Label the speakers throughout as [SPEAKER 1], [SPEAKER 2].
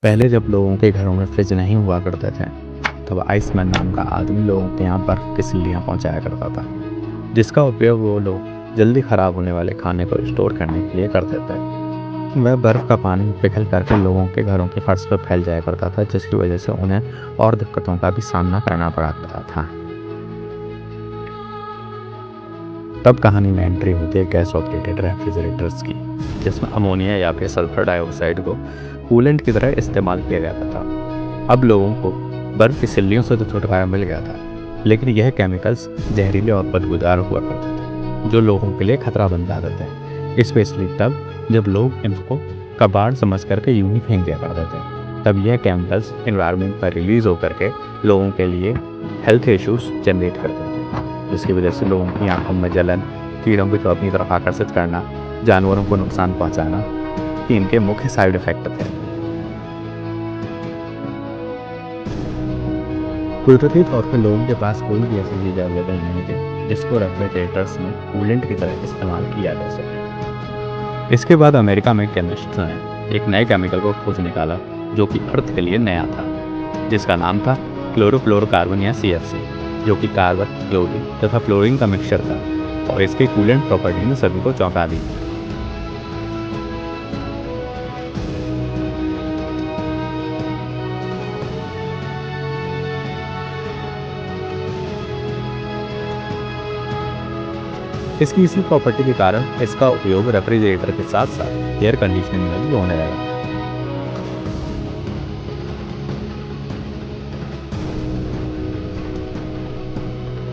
[SPEAKER 1] पहले जब लोगों के घरों में फ्रिज नहीं हुआ करते थे, तब आइसमैन नाम का आदमी लोगों के यहाँ बर्फ़ की सिल्लियाँ पहुँचाया करता था, जिसका उपयोग वो लोग जल्दी ख़राब होने वाले खाने को स्टोर करने के लिए करते थे। वह बर्फ़ का पानी पिघल करके लोगों के घरों के फर्श पर फैल जाया करता था, जिसकी वजह से उन्हें और दिक्कतों का भी सामना करना पड़ता था। तब कहानी में एंट्री होती है गैस ऑपरेटेड रेफ्रिजरेटर्स की, जिसमें अमोनिया या फिर सल्फर डाइऑक्साइड को कूलेंट की तरह इस्तेमाल किया जाता था। अब लोगों को बर्फ़ की सिल्लियों से तो छुटकारा मिल गया था, लेकिन यह केमिकल्स जहरीले और बदबूदार हुआ करते थे, जो लोगों के लिए खतरा बन जाते थे, स्पेशली तब जब लोग इनको कबाड़ समझ करके यूं ही फेंक दिया करते थे। तब यह केमिकल्स एनवायरनमेंट पर रिलीज होकर के लोगों के लिए हेल्थ इश्यूज जनरेट करते थे, जिसकी वजह से लोगों की आंखों में जलन, कीड़ों को अपनी तरफ आकर्षित करना, जानवरों को नुकसान पहुंचाना कि इनके मुख्य साइड इफेक्ट थे। कुदरती तौर पर लोगों के पास कोई भी ऐसी चीज़ अवेलेबल नहीं थी जिसको रेफ्रिजरेटर्स में कूलेंट की तरह इस्तेमाल किया जा सके। इसके बाद अमेरिका में केमिस्ट्स ने एक नए केमिकल को खोज निकाला जो कि अर्थ के लिए नया था, जिसका नाम था क्लोरोफ्लोरोकार्बन या CFC, जो कि कार्बन, क्लोरीन तथा फ्लोरीन का मिक्सचर था और इसके कूलेंट प्रॉपर्टी ने सभी को चौंका दी। इसकी इसी प्रॉपर्टी के कारण इसका उपयोग रेफ्रिजरेटर के साथ साथ एयर कंडीशनिंग में भी होने लगा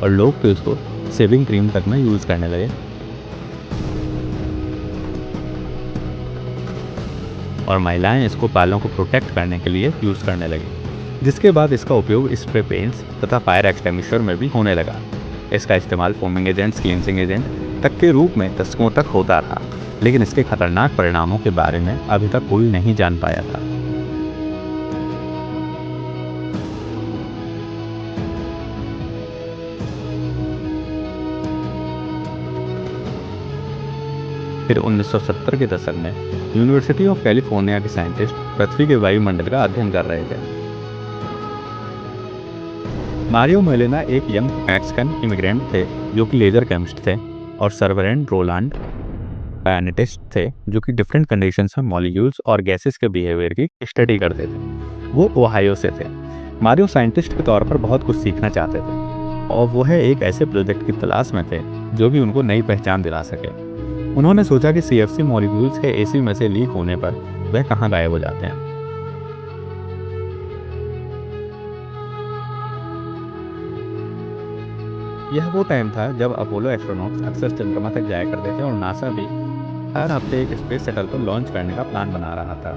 [SPEAKER 1] और लोग तो इसको शेविंग क्रीम तक में यूज़ करने लगे और महिलाएं इसको बालों को प्रोटेक्ट करने के लिए यूज़ करने लगी। जिसके बाद इसका उपयोग स्प्रे पेंट्स तथा फायर एक्सटिंग्विशर में भी होने लगा। इसका इस्तेमाल फोमिंग एजेंट्स, क्लींजिंग एजेंट तक के रूप में दशकों तक होता रहा, लेकिन इसके खतरनाक परिणामों के बारे में अभी तक कोई नहीं जान पाया था। फिर 1970 के दशक में यूनिवर्सिटी ऑफ कैलिफोर्निया के साइंटिस्ट पृथ्वी के वायुमंडल का अध्ययन कर रहे थे। मारियो मोलेना एक यंग मैक्सिकन इमिग्रेंट थे जो कि लेजर केमिस्ट थे, और सर्वरेंट रोलांड साइंटिस्ट थे जो कि डिफरेंट कंडीशंस में मॉलिक्यूल्स और गैसेस के बिहेवियर की स्टडी करते थे। वो ओहायो से थे। मारियो साइंटिस्ट के तौर पर बहुत कुछ सीखना चाहते थे और वो है एक ऐसे प्रोजेक्ट की तलाश में थे जो भी उनको नई पहचान दिला सके। उन्होंने सोचा कि CFC मॉलिक्यूल्स के एसी में से लीक होने पर वह कहाँ गायब हो जाते हैं। यह वो टाइम था जब अपोलो एस्ट्रोनॉट्स अक्सर चंद्रमा तक जाया करते थे और नासा भी हर हफ्ते एक स्पेस शटल को लॉन्च करने का प्लान बना रहा था।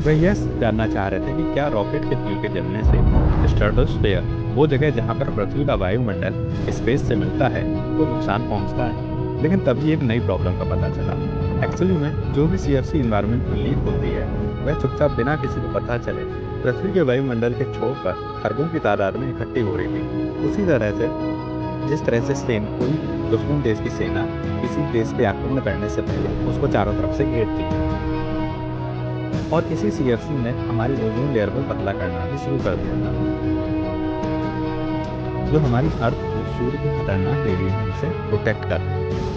[SPEAKER 1] वह यह जानना चाह रहे थे कि क्या रॉकेट के फ्यूल के जलने से स्ट्रेटोस्फेयर, वो जगह जहाँ पर पृथ्वी का वायुमंडल स्पेस से मिलता है, को नुकसान पहुँचता है। लेकिन तभी एक नई प्रॉब्लम का पता चला। एक्चुअली में जो भी CFC इन्वायरमेंट में लीक होती है, वह चुपचाप बिना किसी को पता चले पृथ्वी के वायुमंडल के छोर पर खरबों की तादाद में इकट्ठी हो रही थी। उसी तरह से जिस तरह से कोई दुश्मन देश की सेना किसी देश पे आक्रमण करने से पहले उसको चारों तरफ से घेरती है, और इसी CFC ने हमारी ओजोन लेयर को पतला करना भी शुरू कर दिया था, जो हमारी अर्थ को सूर्य की खतरनाक रेडिएशन से प्रोटेक्ट करता है।